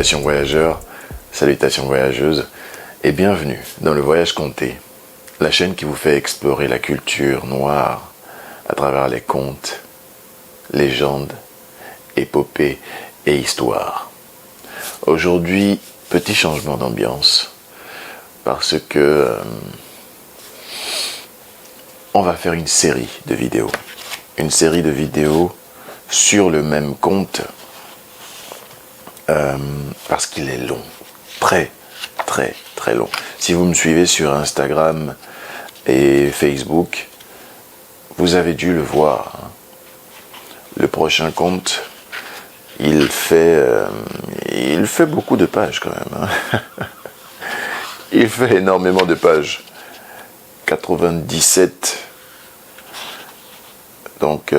Salutations voyageurs, salutations voyageuses, et bienvenue dans le Voyage Conté, la chaîne qui vous fait explorer la culture noire à travers les contes, légendes, épopées et histoires. Aujourd'hui, petit changement d'ambiance, parce que on va faire une série de vidéos sur le même conte, parce qu'il est long, très long. Si vous me suivez sur Instagram et Facebook, vous avez dû le voir. Le prochain conte, il fait beaucoup de pages quand même. Il fait énormément de pages. 97. Donc,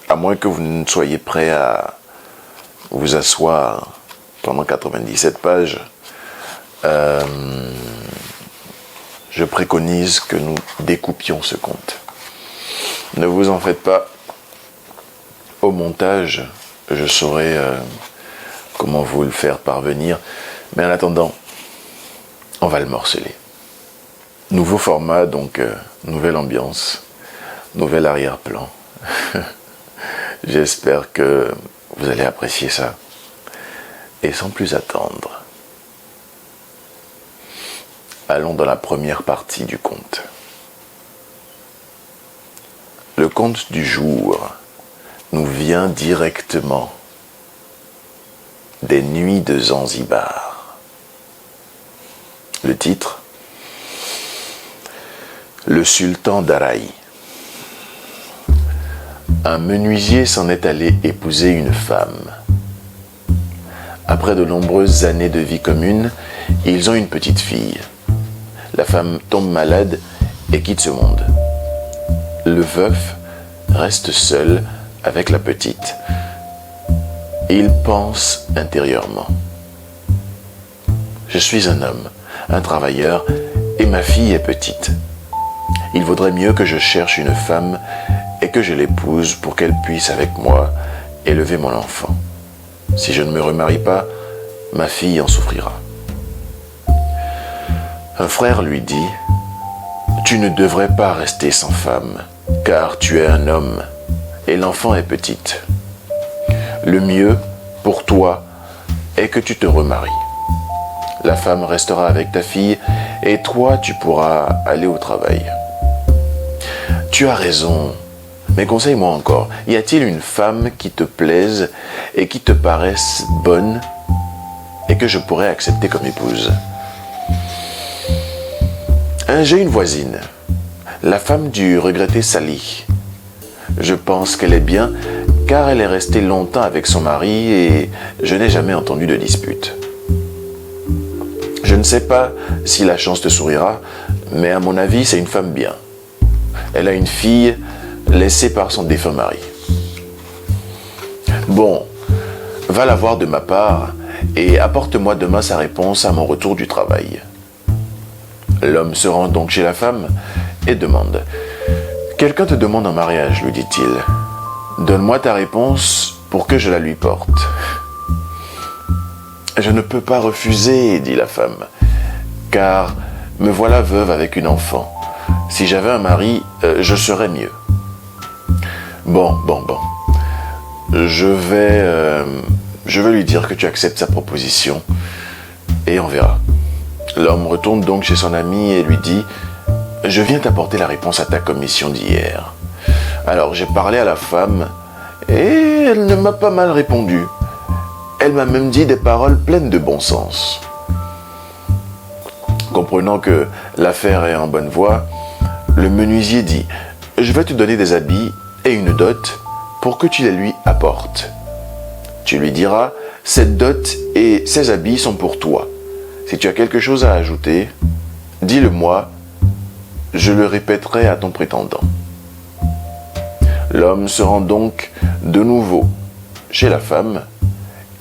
à moins que vous ne soyez prêt à vous asseoir pendant 97 pages, je préconise que nous découpions ce conte. Ne vous en faites pas. Au montage, je saurai comment vous le faire parvenir. Mais en attendant, on va le morceler. Nouveau format, donc nouvelle ambiance, nouvel arrière-plan. J'espère que vous allez apprécier ça. Et sans plus attendre, allons dans la première partie du conte. Le conte du jour nous vient directement des nuits de Zanzibar. Le titre : Le sultan d'Araï. Un menuisier s'en est allé épouser une femme. Après de nombreuses années de vie commune, ils ont une petite fille. La femme tombe malade et quitte ce monde. Le veuf reste seul avec la petite. Il pense intérieurement. Je suis un homme, un travailleur, et ma fille est petite. Il vaudrait mieux que je cherche une femme et que je l'épouse pour qu'elle puisse avec moi élever mon enfant. Si je ne me remarie pas, ma fille en souffrira. Un frère lui dit : Tu ne devrais pas rester sans femme, car tu es un homme et l'enfant est petite. Le mieux pour toi est que tu te remaries. La femme restera avec ta fille et toi tu pourras aller au travail. Tu as raison, mais conseille-moi encore, y a-t-il une femme qui te plaise et qui te paraisse bonne et que je pourrais accepter comme épouse ? J'ai une voisine, la femme du regretté Salih. Je pense qu'elle est bien, car elle est restée longtemps avec son mari et je n'ai jamais entendu de dispute. Je ne sais pas si la chance te sourira, mais à mon avis, c'est une femme bien. Elle a une fille laissée par son défunt mari. Bon, va la voir de ma part et apporte-moi demain sa réponse à mon retour du travail. L'homme se rend donc chez la femme et demande : Quelqu'un te demande en mariage, lui dit-il. Donne-moi ta réponse pour que je la lui porte. Je ne peux pas refuser, dit la femme, car me voilà veuve avec une enfant. Si j'avais un mari, je serais mieux. Bon. Je vais lui dire que tu acceptes sa proposition et on verra. L'homme retourne donc chez son ami et lui dit : Je viens t'apporter la réponse à ta commission d'hier. Alors j'ai parlé à la femme et elle ne m'a pas mal répondu. Elle m'a même dit des paroles pleines de bon sens. Comprenant que l'affaire est en bonne voie, le menuisier dit : Je vais te donner des habits et une dot pour que tu les lui apportes. Tu lui diras : Cette dot et ces habits sont pour toi. Si tu as quelque chose à ajouter, dis-le-moi, je le répéterai à ton prétendant. L'homme se rend donc de nouveau chez la femme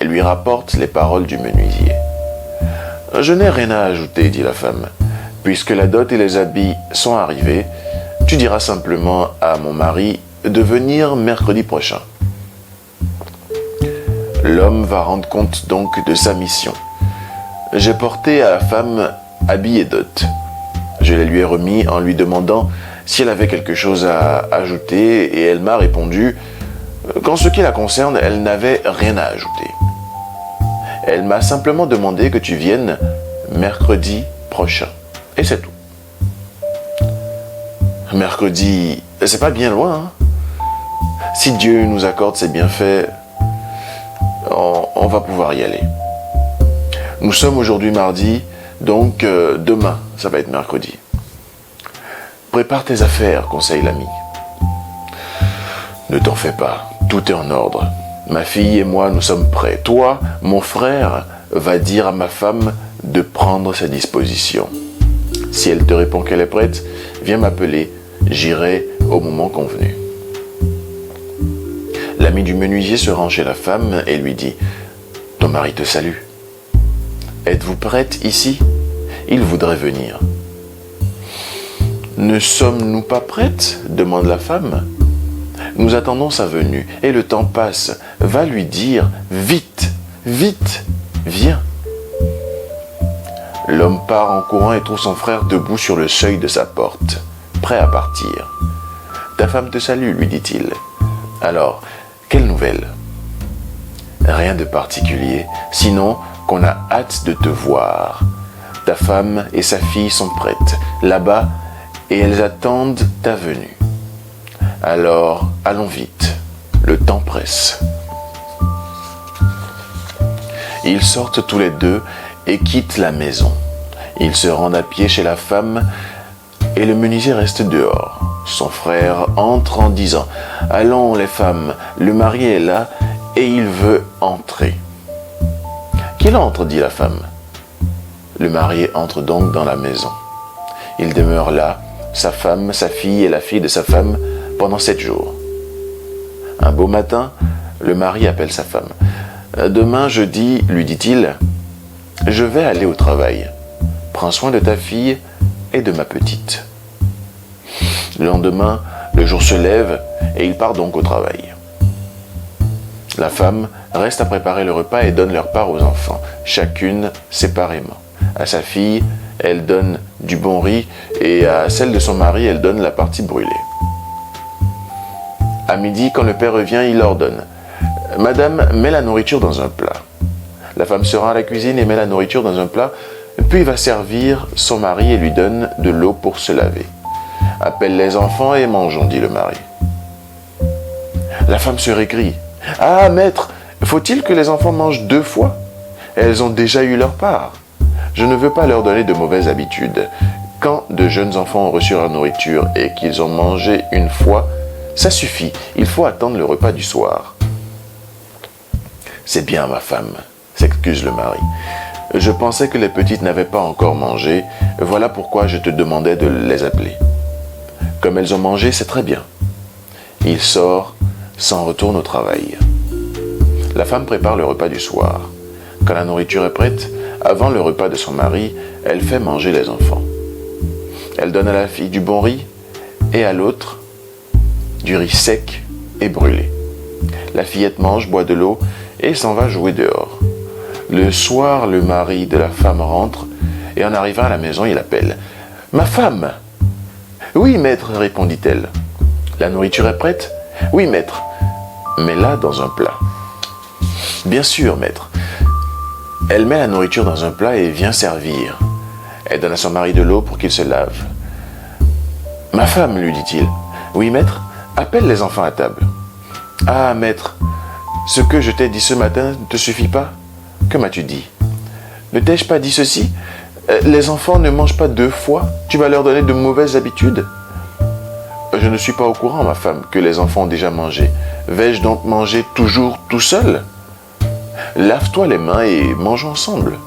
et lui rapporte les paroles du menuisier. Je n'ai rien à ajouter, dit la femme. Puisque la dot et les habits sont arrivés, tu diras simplement à mon mari de venir mercredi prochain. L'homme va rendre compte donc de sa mission. J'ai porté à la femme habit et dot. Je les lui ai remis en lui demandant si elle avait quelque chose à ajouter et elle m'a répondu qu'en ce qui la concerne, elle n'avait rien à ajouter. Elle m'a simplement demandé que tu viennes mercredi prochain. Et c'est tout. Mercredi, c'est pas bien loin, hein? Si Dieu nous accorde ses bienfaits, on va pouvoir y aller. Nous sommes aujourd'hui mardi, donc demain, ça va être mercredi. Prépare tes affaires, conseille l'ami. Ne t'en fais pas, tout est en ordre. Ma fille et moi, nous sommes prêts. Toi, mon frère, va dire à ma femme de prendre ses dispositions. Si elle te répond qu'elle est prête, viens m'appeler, j'irai au moment convenu. L'ami du menuisier se rend chez la femme et lui dit « Ton mari te salue. Êtes-vous prête ici? Il voudrait venir. » « Ne sommes-nous pas prêtes? Demande la femme. « Nous attendons sa venue et le temps passe. Va lui dire « Vite, vite, viens !» L'homme part en courant et trouve son frère debout sur le seuil de sa porte, prêt à partir. « Ta femme te salue, lui dit-il. Alors, quelle nouvelle? Rien de particulier, sinon qu'on a hâte de te voir. Ta femme et sa fille sont prêtes, là-bas, et elles attendent ta venue. Alors, allons vite, le temps presse. » Ils sortent tous les deux et quittent la maison. Ils se rendent à pied chez la femme et le menuisier reste dehors. Son frère entre en disant « Allons les femmes, le mari est là et il veut entrer. » « Qu'il entre, dit la femme. Le mari entre donc dans la maison. Il demeure là, sa femme, sa fille et la fille de sa femme pendant 7 jours. Un beau matin, le mari appelle sa femme. « Demain, jeudi, lui dit-il, je vais aller au travail. Prends soin de ta fille et de ma petite. » Le lendemain, le jour se lève et il part donc au travail. La femme reste à préparer le repas et donne leur part aux enfants, chacune séparément. À sa fille, elle donne du bon riz et à celle de son mari, elle donne la partie brûlée. À midi, quand le père revient, il ordonne « Madame, mets la nourriture dans un plat. » La femme se rend à la cuisine et met la nourriture dans un plat, puis va servir son mari et lui donne de l'eau pour se laver. « Appelle les enfants et mangeons, dit le mari. » La femme se récrie. « Ah, maître, faut-il que les enfants mangent 2 fois? Elles ont déjà eu leur part. Je ne veux pas leur donner de mauvaises habitudes. Quand de jeunes enfants ont reçu leur nourriture et qu'ils ont mangé 1 fois, ça suffit, il faut attendre le repas du soir. » « C'est bien, ma femme, s'excuse le mari. Je pensais que les petites n'avaient pas encore mangé, voilà pourquoi je te demandais de les appeler. Comme elles ont mangé, c'est très bien. » Il sort, s'en retourne au travail. La femme prépare le repas du soir. Quand la nourriture est prête, avant le repas de son mari, elle fait manger les enfants. Elle donne à la fille du bon riz et à l'autre du riz sec et brûlé. La fillette mange, boit de l'eau et s'en va jouer dehors. Le soir, le mari de la femme rentre et en arrivant à la maison, il appelle « Ma femme !»« Oui, maître, répondit-elle. »« La nourriture est prête ?»« Oui, maître, mais là dans un plat. »« Bien sûr, maître. » Elle met la nourriture dans un plat et vient servir. Elle donne à son mari de l'eau pour qu'il se lave. « Ma femme, lui dit-il. »« Oui, maître, appelle les enfants à table. »« Ah, maître, ce que je t'ai dit ce matin ne te suffit pas? Que m'as-tu dit? Ne t'ai-je pas dit ceci? Les enfants ne mangent pas 2 fois. Tu vas leur donner de mauvaises habitudes. Je ne suis pas au courant, ma femme, que les enfants ont déjà mangé. Vais-je donc manger toujours tout seul? Lave-toi les mains et mangeons ensemble.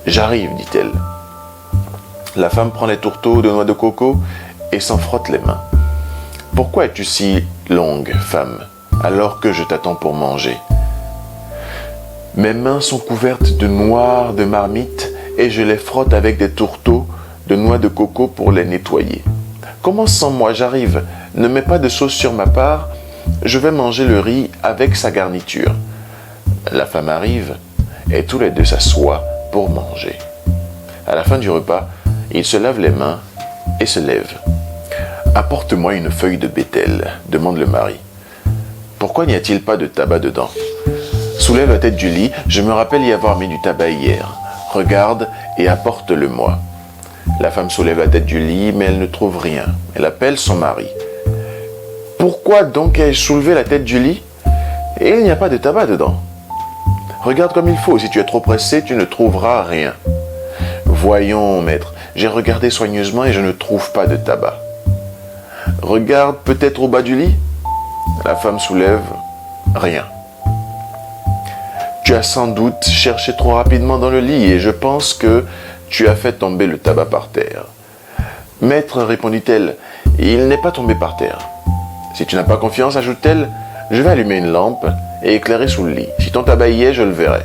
J'arrive, dit-elle. La femme prend les tourteaux de noix de coco et s'en frotte les mains. Pourquoi es-tu si longue, femme, alors que je t'attends pour manger? Mes mains sont couvertes de noir de marmite et je les frotte avec des tourteaux de noix de coco pour les nettoyer. Comment sans moi, j'arrive. Ne mets pas de sauce sur ma part, je vais manger le riz avec sa garniture. La femme arrive et tous les deux s'assoient pour manger. À la fin du repas, il se lave les mains et se lève. « Apporte-moi une feuille de bétel » demande le mari. « Pourquoi n'y a-t-il pas de tabac dedans ?» Soulève la tête du lit. « Je me rappelle y avoir mis du tabac hier. Regarde et apporte-le-moi. » La femme soulève la tête du lit, mais elle ne trouve rien. Elle appelle son mari. « Pourquoi donc ai-je soulevé la tête du lit ? Et il n'y a pas de tabac dedans. Regarde comme il faut. Si tu es trop pressé, tu ne trouveras rien. » « Voyons, maître, j'ai regardé soigneusement et je ne trouve pas de tabac. » « Regarde peut-être au bas du lit. » La femme soulève. Rien. « Tu as sans doute cherché trop rapidement dans le lit et je pense que tu as fait tomber le tabac par terre. »« Maître, répondit-elle, il n'est pas tombé par terre. Si tu n'as pas confiance, ajoute-t-elle, je vais allumer une lampe et éclairer sous le lit. Si ton tabac y est, je le verrai.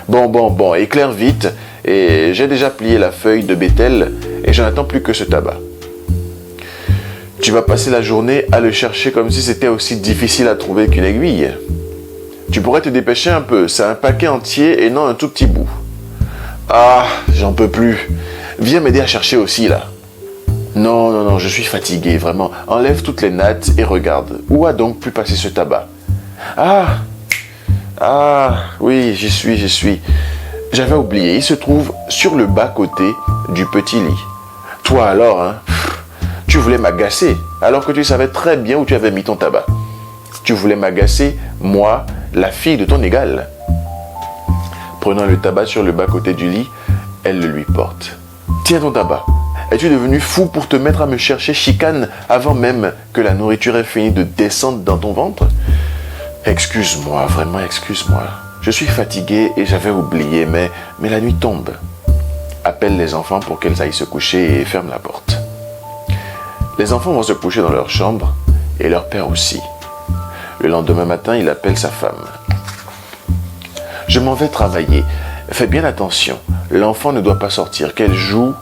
Bon, éclaire vite et j'ai déjà plié la feuille de bétel et je n'attends plus que ce tabac. Tu vas passer la journée à le chercher comme si c'était aussi difficile à trouver qu'une aiguille. Tu pourrais te dépêcher un peu, c'est un paquet entier et non un tout petit bout. Ah, j'en peux plus. Viens m'aider à chercher aussi là. Non, je suis fatigué, vraiment. Enlève toutes les nattes et regarde. Où a donc pu passer ce tabac? Ah, oui, j'y suis. J'avais oublié, il se trouve sur le bas-côté du petit lit. Toi alors, hein? Tu voulais m'agacer, alors que tu savais très bien où tu avais mis ton tabac. Tu voulais m'agacer, moi, la fille de ton égal. Prenant le tabac sur le bas-côté du lit, elle le lui porte. Tiens ton tabac. Es-tu devenu fou pour te mettre à me chercher chicane avant même que la nourriture ait fini de descendre dans ton ventre? Excuse-moi, vraiment excuse-moi. Je suis fatigué et j'avais oublié, mais la nuit tombe. Appelle les enfants pour qu'elles aillent se coucher et ferme la porte. Les enfants vont se coucher dans leur chambre et leur père aussi. Le lendemain matin, il appelle sa femme. Je m'en vais travailler. Fais bien attention. L'enfant ne doit pas sortir. Qu'elle joue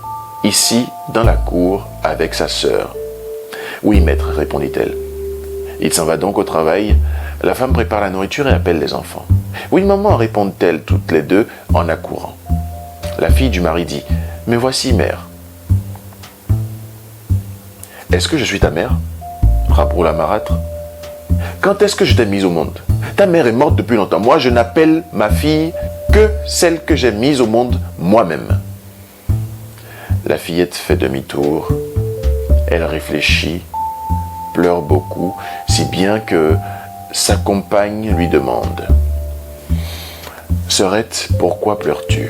ici, dans la cour, avec sa sœur. Oui, maître, répondit-elle. Il s'en va donc au travail. La femme prépare la nourriture et appelle les enfants. Oui, maman, répondent-elles toutes les deux en accourant. La fille du mari dit, mais voici, mère. Est-ce que je suis ta mère? Rabroue la marâtre. Quand est-ce que je t'ai mise au monde? Ta mère est morte depuis longtemps. Moi, je n'appelle ma fille que celle que j'ai mise au monde moi-même. La fillette fait demi-tour. Elle réfléchit, pleure beaucoup, si bien que sa compagne lui demande. Sœurette, pourquoi pleures-tu?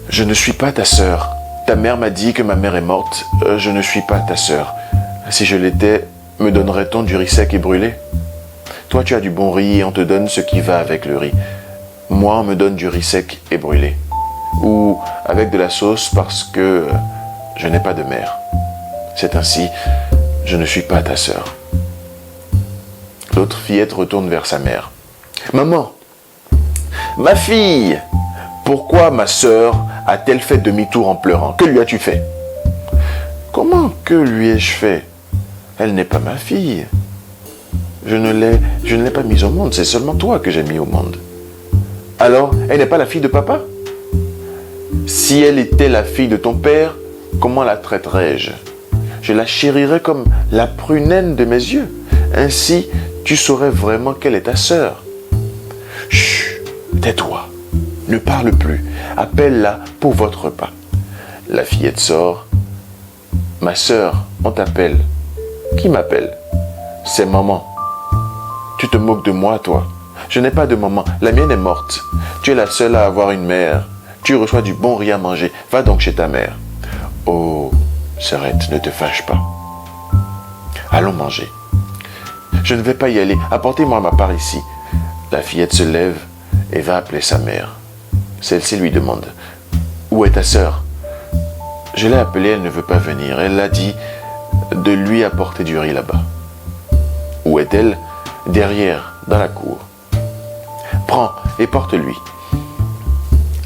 Je ne suis pas ta sœur. Ta mère m'a dit que ma mère est morte. Je ne suis pas ta sœur. Si je l'étais, me donnerait-on du riz sec et brûlé? Toi, tu as du bon riz et on te donne ce qui va avec le riz. Moi, on me donne du riz sec et brûlé. Ou avec de la sauce parce que je n'ai pas de mère. C'est ainsi, je ne suis pas ta sœur. L'autre fillette retourne vers sa mère. Maman, ma fille, pourquoi ma sœur a-t-elle fait demi-tour en pleurant? Que lui as-tu fait? Comment que lui ai-je fait? Elle n'est pas ma fille. Je ne l'ai pas mise au monde, c'est seulement toi que j'ai mis au monde. Alors, elle n'est pas la fille de papa? Si elle était la fille de ton père, comment la traiterais-je? Je la chérirais comme la prunelle de mes yeux. Ainsi, tu saurais vraiment qu'elle est ta sœur. Chut, tais-toi. Ne parle plus. Appelle-la pour votre repas. La fillette sort. Ma sœur, on t'appelle. Qui m'appelle? C'est maman. Tu te moques de moi, toi. Je n'ai pas de maman. La mienne est morte. Tu es la seule à avoir une mère. Tu reçois du bon riz à manger. Va donc chez ta mère. Oh, sœurette, ne te fâche pas. Allons manger. Je ne vais pas y aller. Apportez-moi ma part ici. La fillette se lève et va appeler sa mère. Celle-ci lui demande, où est ta sœur? Je l'ai appelée, elle ne veut pas venir. Elle a dit de lui apporter du riz là-bas. Où est-elle? Derrière, dans la cour. Prends et porte-lui.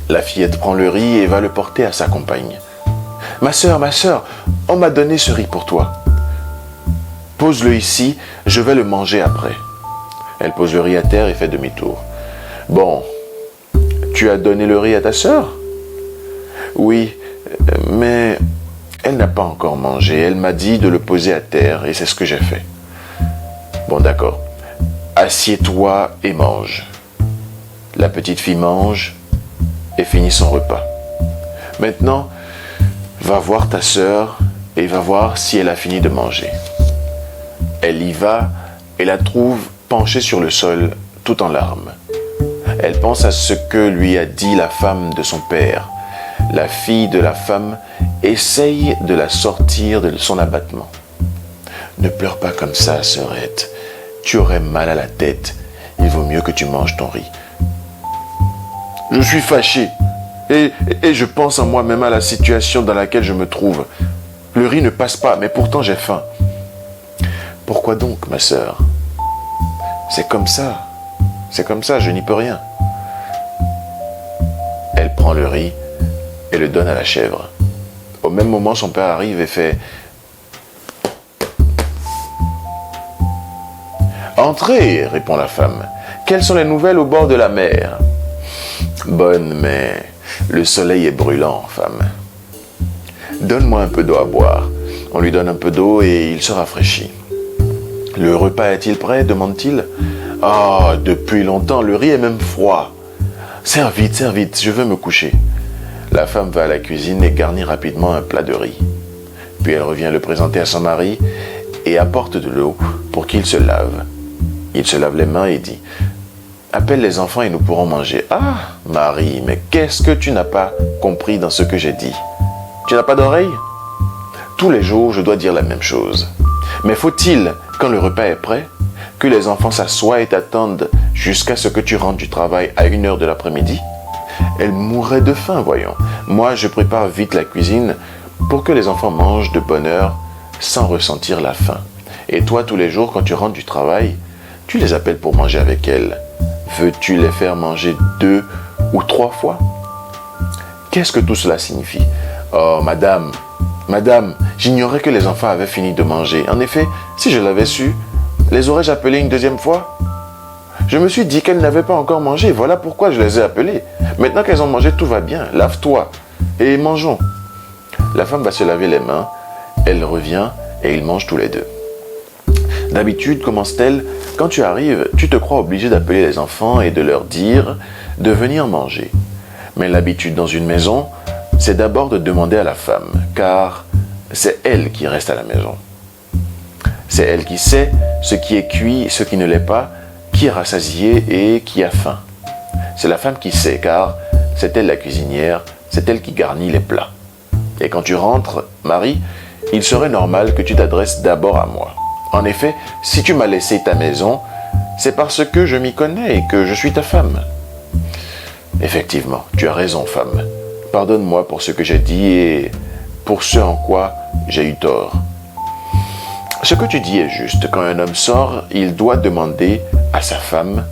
La fillette prend le riz et va le porter à sa compagne. Ma sœur, on m'a donné ce riz pour toi. Pose-le ici, je vais le manger après. Elle pose le riz à terre et fait demi-tour. Bon, tu as donné le riz à ta sœur? Oui, mais elle n'a pas encore mangé. Elle m'a dit de le poser à terre et c'est ce que j'ai fait. Bon, d'accord. Assieds-toi et mange. La petite fille mange et finit son repas. Maintenant, va voir ta sœur et va voir si elle a fini de manger. Elle y va et la trouve penchée sur le sol, tout en larmes. Elle pense à ce que lui a dit la femme de son père. La fille de la femme essaye de la sortir de son abattement. Ne pleure pas comme ça, sœurette. Tu aurais mal à la tête. Il vaut mieux que tu manges ton riz. Je suis fâché et je pense en moi-même à la situation dans laquelle je me trouve. Le riz ne passe pas, mais pourtant j'ai faim. Pourquoi donc, ma sœur? C'est comme ça, je n'y peux rien. Elle prend le riz et le donne à la chèvre. Au même moment, son père arrive et fait « Entrez !» répond la femme. « Quelles sont les nouvelles au bord de la mer ?»« Bonne, mais le soleil est brûlant, femme. »« Donne-moi un peu d'eau à boire. » On lui donne un peu d'eau et il se rafraîchit. « Le repas est-il prêt ?» demande-t-il. « Ah, depuis longtemps, le riz est même froid. »« Serre vite, je veux me coucher. » La femme va à la cuisine et garnit rapidement un plat de riz. Puis elle revient le présenter à son mari et apporte de l'eau pour qu'il se lave. Il se lave les mains et dit « Appelle les enfants et nous pourrons manger. »« Ah, Marie, mais qu'est-ce que tu n'as pas compris dans ce que j'ai dit? Tu n'as pas d'oreille? Tous les jours, je dois dire la même chose. Mais faut-il, quand le repas est prêt, que les enfants s'assoient et t'attendent jusqu'à ce que tu rentres du travail à 1h de l'après-midi? Elle mourrait de faim, voyons. Moi, je prépare vite la cuisine pour que les enfants mangent de bonne heure sans ressentir la faim. Et toi, tous les jours, quand tu rentres du travail, tu les appelles pour manger avec elles. Veux-tu les faire manger 2 ou 3 fois? Qu'est-ce que tout cela signifie? Oh, madame, j'ignorais que les enfants avaient fini de manger. En effet, si je l'avais su, les aurais-je appelés une deuxième fois? Je me suis dit qu'elles n'avaient pas encore mangé. Voilà pourquoi je les ai appelées. Maintenant qu'elles ont mangé, tout va bien. Lave-toi et mangeons. La femme va se laver les mains. Elle revient et ils mangent tous les deux. D'habitude, commence-t-elle, quand tu arrives, tu te crois obligé d'appeler les enfants et de leur dire de venir manger. Mais l'habitude dans une maison, c'est d'abord de demander à la femme, car c'est elle qui reste à la maison. C'est elle qui sait ce qui est cuit, ce qui ne l'est pas, qui est rassasié et qui a faim. C'est la femme qui sait, car c'est elle la cuisinière, c'est elle qui garnit les plats. Et quand tu rentres, Marie, il serait normal que tu t'adresses d'abord à moi. En effet, si tu m'as laissé ta maison, c'est parce que je m'y connais et que je suis ta femme. Effectivement, tu as raison, femme. Pardonne-moi pour ce que j'ai dit et pour ce en quoi j'ai eu tort. Ce que tu dis est juste. Quand un homme sort, il doit demander à sa femme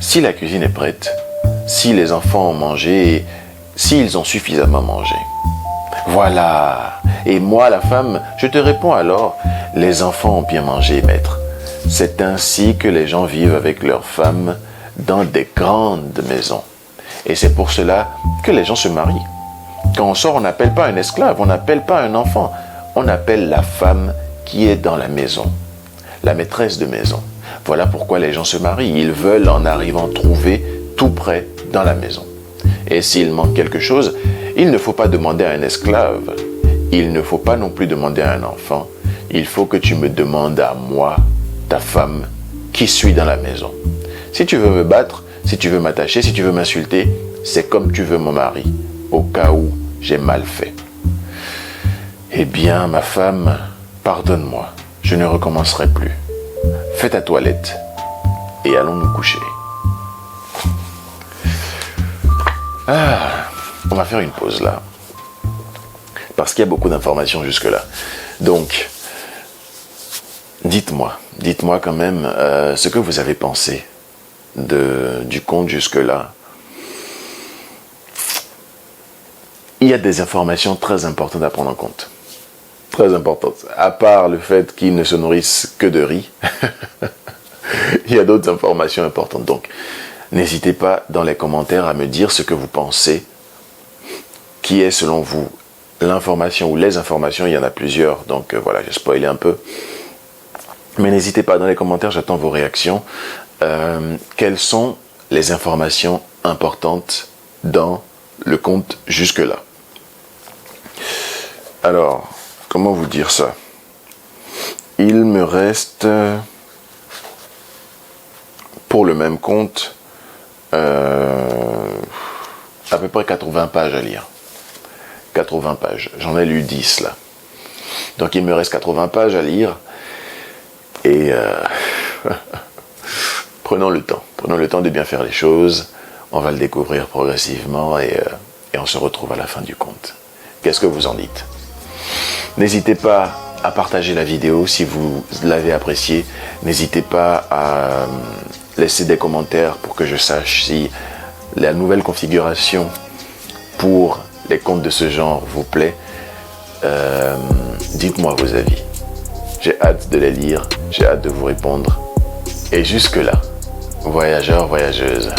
si la cuisine est prête, si les enfants ont mangé et s'ils ont suffisamment mangé. Voilà. Et moi, la femme, je te réponds alors, les enfants ont bien mangé, maître. C'est ainsi que les gens vivent avec leurs femmes dans des grandes maisons. Et c'est pour cela que les gens se marient. Quand on sort, on n'appelle pas un esclave, on n'appelle pas un enfant, on appelle la femme qui est dans la maison, la maîtresse de maison. Voilà pourquoi les gens se marient. Ils veulent, en arrivant, trouver tout près dans la maison. Et s'il manque quelque chose, il ne faut pas demander à un esclave. Il ne faut pas non plus demander à un enfant. Il faut que tu me demandes à moi, ta femme, qui suis dans la maison. Si tu veux me battre, si tu veux m'attacher, si tu veux m'insulter, c'est comme tu veux mon mari, au cas où j'ai mal fait. Eh bien, ma femme, pardonne-moi, je ne recommencerai plus. Fais ta toilette et allons nous coucher. On va faire une pause là, parce qu'il y a beaucoup d'informations jusque-là. Donc, dites-moi quand même ce que vous avez pensé du conte jusque-là. Il y a des informations très importantes à prendre en compte. Très importantes. À part le fait qu'ils ne se nourrissent que de riz. Il y a d'autres informations importantes. Donc, n'hésitez pas dans les commentaires à me dire ce que vous pensez, qui est selon vous l'information ou les informations. Il y en a plusieurs, donc voilà, j'ai spoilé un peu. Mais n'hésitez pas dans les commentaires, j'attends vos réactions. Quelles sont les informations importantes dans le conte jusque-là? Alors, comment vous dire ça? Il me reste, pour le même conte, à peu près 80 pages à lire. 80 pages. J'en ai lu 10 là. Donc il me reste 80 pages à lire. Et prenons le temps. Prenons le temps de bien faire les choses. On va le découvrir progressivement et on se retrouve à la fin du conte. Qu'est-ce que vous en dites? N'hésitez pas à partager la vidéo si vous l'avez appréciée. N'hésitez pas à laisser des commentaires pour que je sache si la nouvelle configuration pour les contes de ce genre vous plaît. Dites-moi vos avis. J'ai hâte de les lire, j'ai hâte de vous répondre. Et jusque-là, voyageurs, voyageuses,